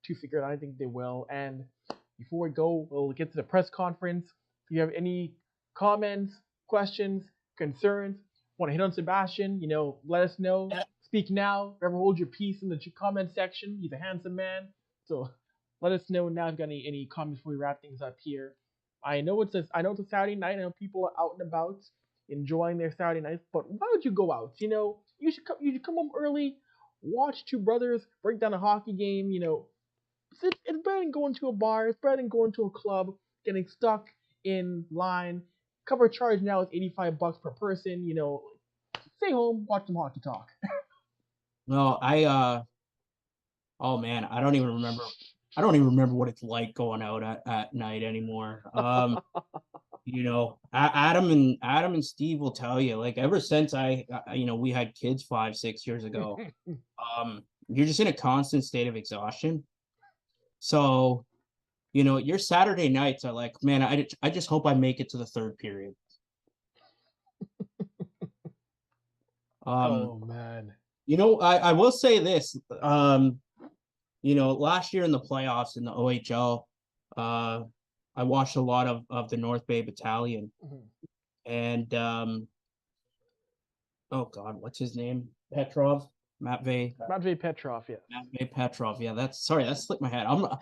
to figure it out. I think they will. And before we go, we'll get to the press conference. If you have any comments, questions, concerns, want to hit on Sebastian, you know, let us know. Speak now. Ever hold your peace in the comment section. He's a handsome man. So let us know now if you've got any comments before we wrap things up here. I know it's a Saturday night. I know people are out and about enjoying their Saturday nights, but why would you go out? You know, you should come home early, watch two brothers break down a hockey game. You know, it's better than going to a bar. It's better than going to a club, getting stuck in line. Cover charge now is $85 per person. You know, stay home, watch some hockey talk.
No, oh man, I don't even remember what it's like going out at night anymore. You know, Adam and Steve will tell you, like, ever since we had kids 5-6 years ago, you're just in a constant state of exhaustion. So, you know, your Saturday nights are like, man, I just hope I make it to the third period.
Oh man.
You know, I will say this, you know, last year in the playoffs in the OHL, I watched a lot of the North Bay Battalion, and oh God, what's his name? Matvey
Petrov, yeah.
Matvey Petrov, yeah. That slipped my head. I'm gonna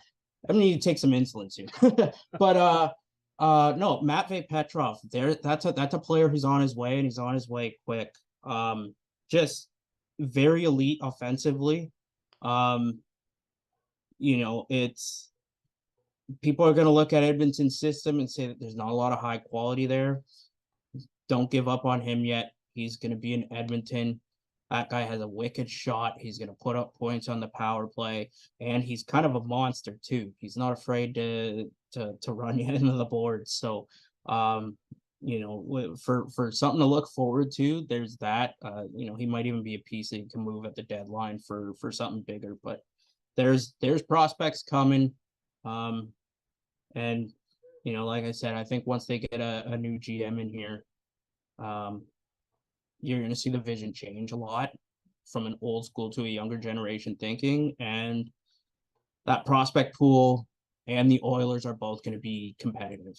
need to take some insulins here, but no, Matvey Petrov. That's a player who's on his way, and he's on his way quick. Just very elite offensively. You know, it's people are going to look at Edmonton's system and say that there's not a lot of high quality there. Don't give up on him yet. He's going to be in Edmonton. That guy has a wicked shot. He's going to put up points on the power play, and he's kind of a monster too. He's not afraid to run you into the board. So, you know, for something to look forward to, there's that. You know, he might even be a piece that you can move at the deadline for something bigger. But there's prospects coming. And, you know, like I said, I think once they get a new GM in here, you're going to see the vision change a lot from an old school to a younger generation thinking. And that prospect pool and the Oilers are both going to be competitive.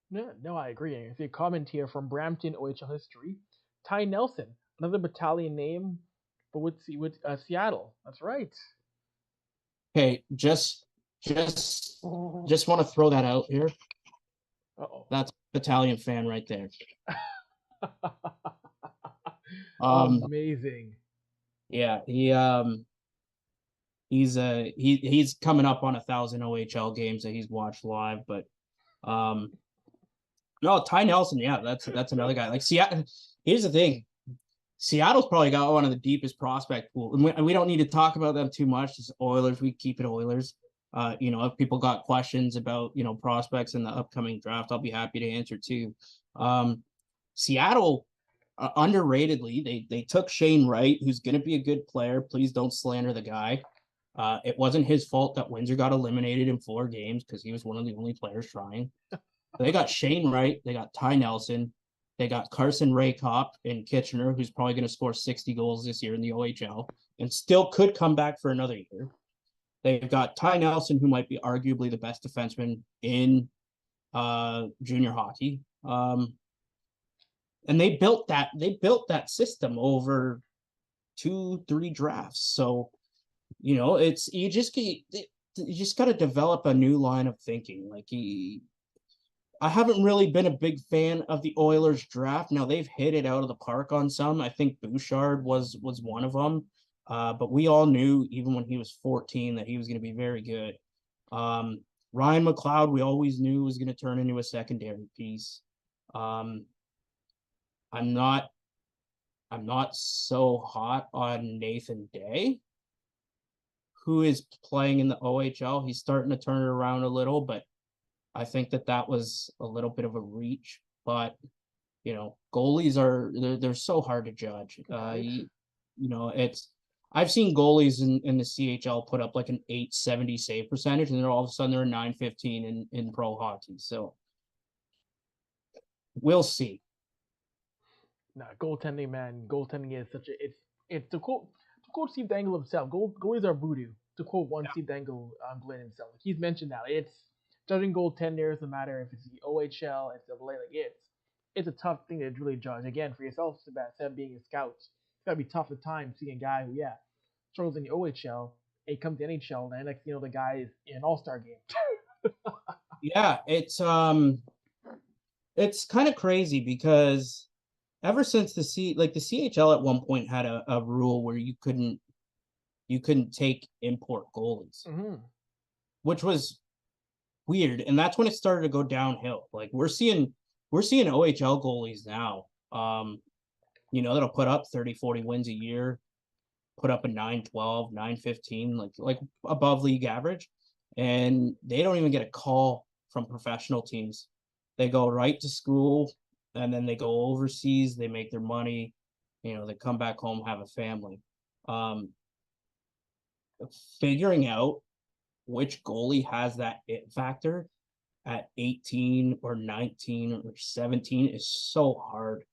No, I agree. I see a comment here from Brampton OHL History. Ty Nelson, another battalion name, but with Seattle. That's right.
Okay, just want to throw that out here.
Uh-oh.
That's battalion fan right there.
Amazing.
Yeah, he's coming up on 1,000 OHL games that he's watched live, but no, Ty Nelson, yeah, that's another guy. Like Seattle, here's the thing. Seattle's probably got one of the deepest prospect pool, and we don't need to talk about them too much. It's Oilers, we keep it Oilers. If people got questions about prospects in the upcoming draft, I'll be happy to answer too. Seattle, underratedly, they took Shane Wright, who's going to be a good player. Please don't slander the guy. It wasn't his fault that Windsor got eliminated in 4 games because he was one of the only players trying. They got Shane Wright, they got Ty Nelson. They got Carson Raykop in Kitchener, who's probably going to score 60 goals this year in the OHL and still could come back for another year. They've got Ty Nelson, who might be arguably the best defenseman in junior hockey. And they built that system over 2-3 drafts. So, it's you just got to develop a new line of thinking. I haven't really been a big fan of the Oilers draft. Now they've hit it out of the park on some. I think Bouchard was one of them. But we all knew even when he was 14 that he was going to be very good. Ryan McLeod, we always knew was going to turn into a secondary piece. I'm not so hot on Nathan Day, who is playing in the OHL. He's starting to turn it around a little, but I think that was a little bit of a reach, but goalies they're so hard to judge. I've seen goalies in the CHL put up like an 870 save percentage, and then all of a sudden they're a 915 in pro hockey. So we'll see.
Nah, goaltending, man. Goaltending is it's to quote Steve Dangle himself. Goalies are voodoo. To quote Steve Dangle Glenn himself, he's mentioned that it's. Judging goaltenders, no matter if it's the OHL, it's AA, it's a tough thing to really judge. Again, for yourself, Sebastian, being a scout, it's gotta be tough at times seeing a guy who, struggles in the OHL, and he comes to NHL, and next thing you know, the guy is in an All-Star game.
Yeah, it's kind of crazy because ever since the CHL at one point had a rule where you couldn't take import goalies, which was weird, and that's when it started to go downhill. Like we're seeing OHL goalies now, that'll put up 30-40 wins a year, put up a 912, 915, like above league average, and they don't even get a call from professional teams. They go right to school, and then they go overseas, they make their money, they come back home, have a family. Figuring out which goalie has that it factor at 18 or 19 or 17 is so hard,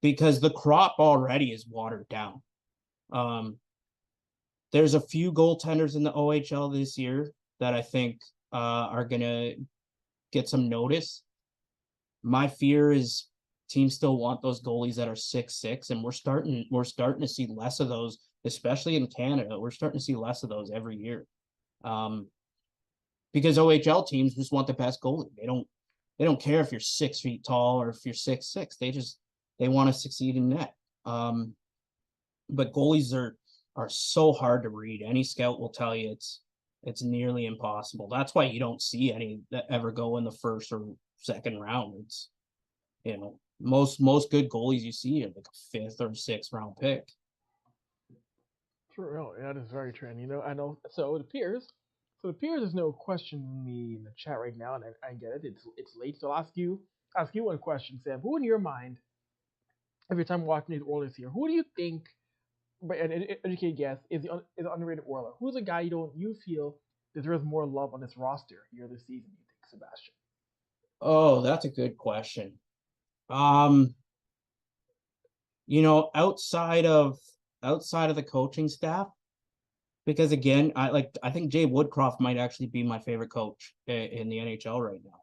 because the crop already is watered down. There's a few goaltenders in the OHL this year that I think are gonna get some notice. My fear is teams still want those goalies that are 6'6", and we're starting to see less of those. Especially in Canada, we're starting to see less of those every year, because OHL teams just want the best goalie. They don't care if you're 6 feet tall or if you're 6'6". They want to succeed in net. But goalies are so hard to read. Any scout will tell you it's nearly impossible. That's why you don't see any that ever go in the first or second round. It's most good goalies you see are like a 5th or 6th round pick.
True, that is very true. And I know. So it appears there's no question in the chat right now, and I get it. It's late, so I'll ask you one question, Sam. Who in your mind, every time watching the Oilers here, who do you think, but an educated guess, is the underrated Oiler? Who's a guy you feel deserves more love on this roster here this season? You think, Sebastian?
Oh, that's a good question. Outside of the coaching staff, because again, I think Jay Woodcroft might actually be my favorite coach in the NHL right now.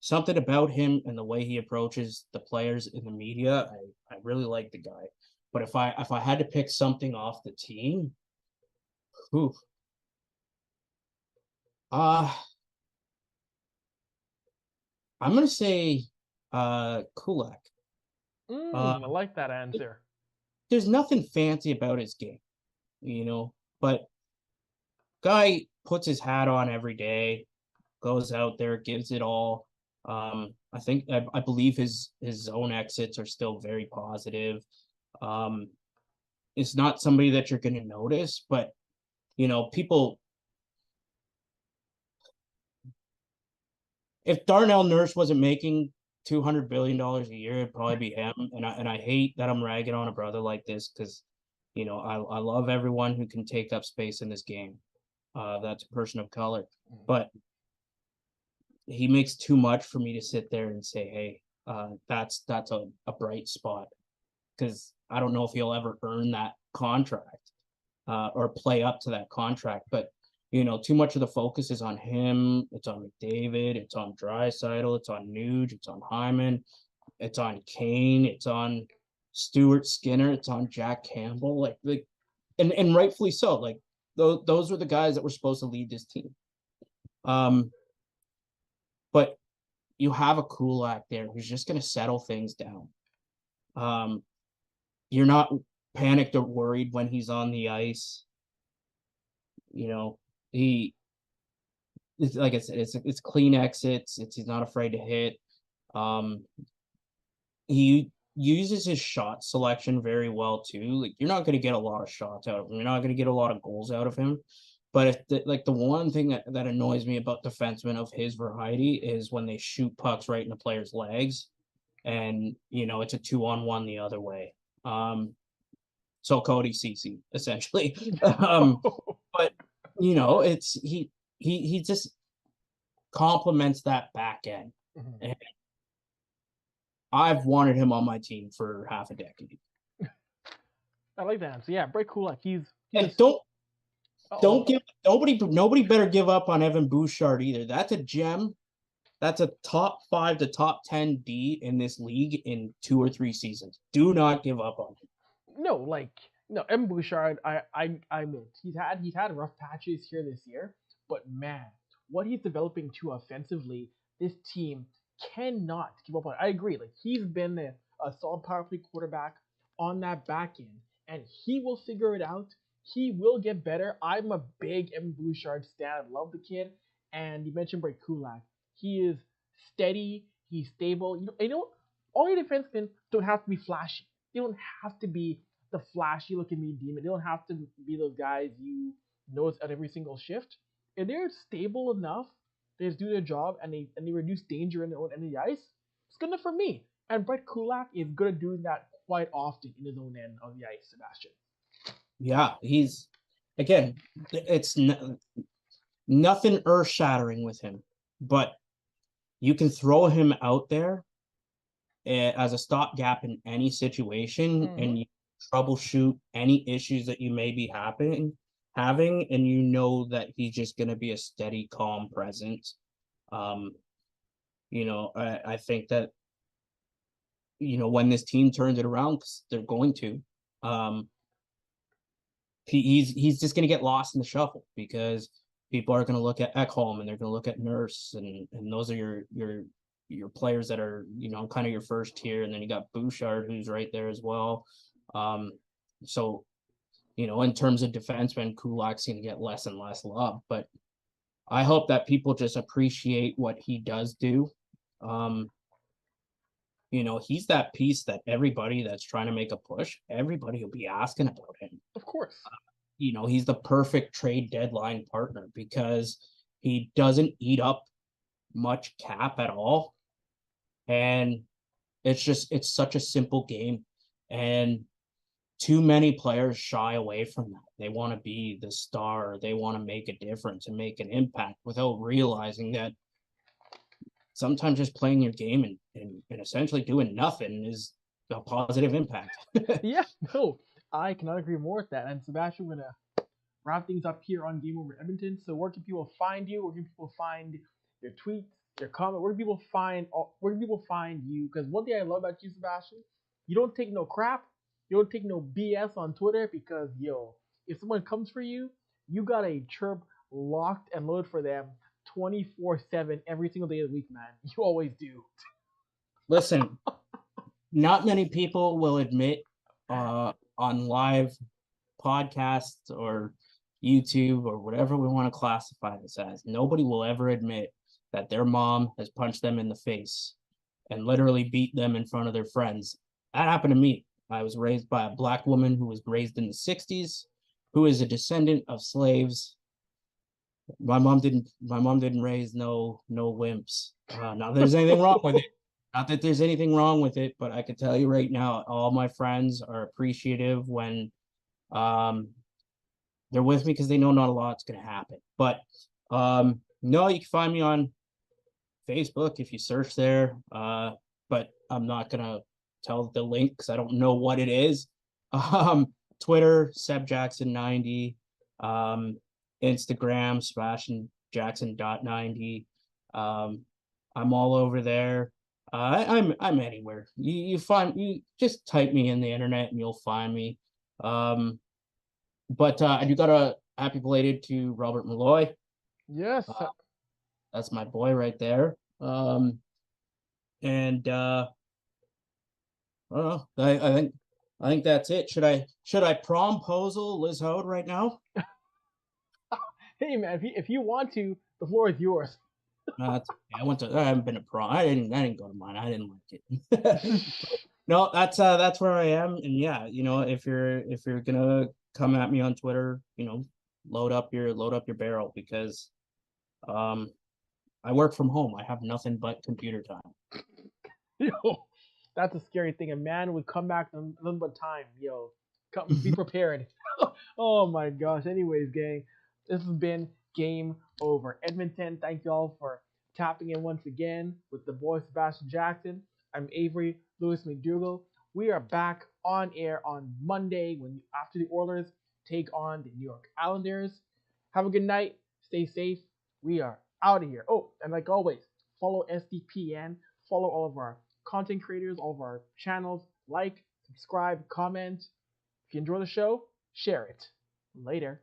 something about him and the way he approaches the players in the media. I really like the guy. But if I had to pick something off the team, whew, I'm gonna say Kulak.
I like that answer.
There's nothing fancy about his game, but guy puts his hat on every day, goes out there, gives it all. I believe his zone exits are still very positive. It's not somebody that you're going to notice, but people. If Darnell Nurse wasn't making $200 billion a year, it'd probably be him. And I hate that I'm ragging on a brother like this because, I love everyone who can take up space in this game. That's a person of color, but he makes too much for me to sit there and say, hey, that's a bright spot, because I don't know if he'll ever earn that contract or play up to that contract. But too much of the focus is on him. It's on McDavid. It's on Draisaitl. It's on Nuge. It's on Hyman. It's on Kane. It's on Stuart Skinner. It's on Jack Campbell. And rightfully so. Like those were the guys that were supposed to lead this team. But you have a Kulak there who's just going to settle things down. You're not panicked or worried when he's on the ice. It's like I said, it's clean exits. He's not afraid to hit. He uses his shot selection very well too. Like, you're not going to get a lot of shots out of him. You're not going to get a lot of goals out of him. But if the one thing that annoys me about defensemen of his variety is when they shoot pucks right in the player's legs, and it's a 2-on-1 the other way. So Cody CC essentially. But it's he just complements that back end. Mm-hmm. And I've wanted him on my team for half a decade.
I like that. So yeah, Brett Kulak, he's
don't give nobody better give up on Evan Bouchard either. That's a gem. That's a top 5 to top 10 D in this league in 2 or 3 seasons. Do not give up on him.
No, Evan Bouchard, I admit he's had rough patches here this year, but man, what he's developing to offensively, this team cannot keep up on. I agree. Like, he's been a solid power play quarterback on that back end, and he will figure it out. He will get better. I'm a big Evan Bouchard stan. I love the kid. And you mentioned Brett Kulak. He is steady. He's stable. All your defensemen don't have to be flashy. They don't have to be the flashy looking mean demon. They don't have to be those guys you notice at every single shift. If they're stable enough, they just do their job and they reduce danger in their own end of the ice, it's good enough for me. And Brett Kulak is good at doing that quite often in his own end of the ice, Sebastian.
Yeah, it's nothing earth-shattering with him, but you can throw him out there as a stopgap in any situation, mm-hmm. and you troubleshoot any issues that you may be having, and that he's just going to be a steady, calm presence. I think that, when this team turns it around, because they're going to, he's just going to get lost in the shuffle, because people are going to look at Ekholm and they're going to look at Nurse, and those are your players that are, kind of your first tier. And then you got Bouchard, who's right there as well. So, in terms of defensemen, Kulak's going to get less and less love, but I hope that people just appreciate what he does do. He's that piece that everybody that's trying to make a push, everybody will be asking about him.
Of course.
He's the perfect trade deadline partner because he doesn't eat up much cap at all. And it's such a simple game. And too many players shy away from that. They want to be the star. They want to make a difference and make an impact without realizing that sometimes just playing your game and essentially doing nothing is a positive impact.
Yeah, no, I cannot agree more with that. And Sebastian, we're going to wrap things up here on Game Over Edmonton. So where can people find you? Where can people find your tweets, your comment. Where do people find? Where do people find you? Because one thing I love about you, Sebastian, you don't take no crap. You don't take no BS on Twitter because if someone comes for you, you got a chirp locked and loaded for them 24/7 every single day of the week, man. You always do.
Listen, not many people will admit on live podcasts or YouTube or whatever we want to classify this as. Nobody will ever admit that their mom has punched them in the face and literally beat them in front of their friends. That happened to me. I was raised by a black woman who was raised in the 60s, who is a descendant of slaves. My mom didn't raise no wimps. Not that there's anything wrong with it. Not that there's anything wrong with it, but I can tell you right now, all my friends are appreciative when they're with me because they know not a lot's gonna happen. But no, you can find me on Facebook if you search there. But I'm not gonna tell the link because I don't know what it is. Twitter, Seb Jackson 90. Instagram, Sebastian Jackson.90. I'm all over there. I'm anywhere. You just type me in the internet and you'll find me. But I do got a happy belated to Robert Malloy.
Yes.
That's my boy right there. And I don't know. I think that's it. Should I promposal Liz Hode right now?
Hey man, if you want to, the floor is yours.
I haven't been a prom. I didn't go to mine. I didn't like it. No, that's where I am. And yeah, if you're gonna come at me on Twitter, load up your barrel because I work from home. I have nothing but computer time.
That's a scary thing. A man would come back in nothing but time. Be prepared. Oh my gosh. Anyways, gang, this has been Game Over. Edmonton, thank you all for tapping in once again with the boy Sebastian Jackson. I'm Avry Lewis McDougall. We are back on air on Monday after the Oilers take on the New York Islanders. Have a good night. Stay safe. We are out of here. Oh, and like always, follow SDPN. Follow all of our content creators, all of our channels. Like, subscribe, comment. If you enjoy the show, share it. Later.